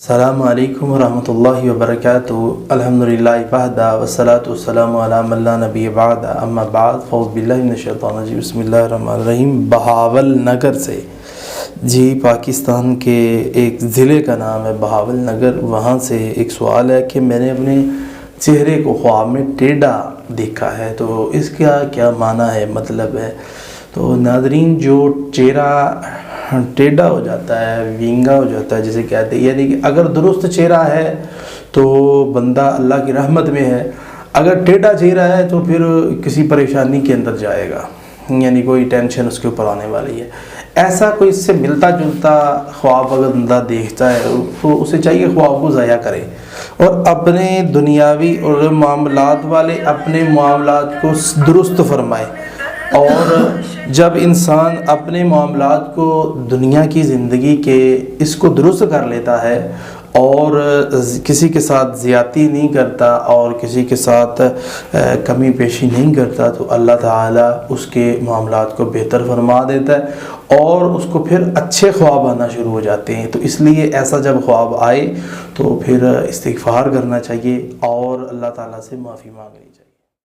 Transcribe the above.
السلام علیکم ورحمۃ اللہ وبرکاتہ۔ الحمدللہ وحدہ والصلاۃ والسلام علی من لا نبی بعد، اما بعد، فاعوذ باللہ من الشیطان الرجیم، بسم اللہ الرحمن الرحیم۔ بہاول نگر سے جی، پاکستان کے ایک ضلع کا نام ہے بہاول نگر، وہاں سے ایک سوال ہے کہ میں نے اپنے چہرے کو خواب میں ٹیڑھا دیکھا ہے، تو اس کا کیا معنی ہے، مطلب ہے؟ تو ناظرین، جو چہرہ ٹیڑھا ہو جاتا ہے، وینگا ہو جاتا ہے جسے کہتے ہیں، یعنی کہ اگر درست چہرہ ہے تو بندہ اللہ کی رحمت میں ہے، اگر ٹیڑھا چہرہ ہے تو پھر کسی پریشانی کے اندر جائے گا، یعنی کوئی ٹینشن اس کے اوپر آنے والی ہے۔ ایسا کوئی اس سے ملتا جلتا خواب اگر بندہ دیکھتا ہے تو اسے چاہیے خواب کو ضائع کرے اور اپنے دنیاوی اور معاملات والے اپنے معاملات کو درست فرمائے۔ اور جب انسان اپنے معاملات کو دنیا کی زندگی کے اس کو درست کر لیتا ہے اور کسی کے ساتھ زیادتی نہیں کرتا اور کسی کے ساتھ کمی پیشی نہیں کرتا، تو اللہ تعالیٰ اس کے معاملات کو بہتر فرما دیتا ہے اور اس کو پھر اچھے خواب آنا شروع ہو جاتے ہیں۔ تو اس لیے ایسا جب خواب آئے تو پھر استغفار کرنا چاہیے اور اللہ تعالیٰ سے معافی مانگنی چاہیے۔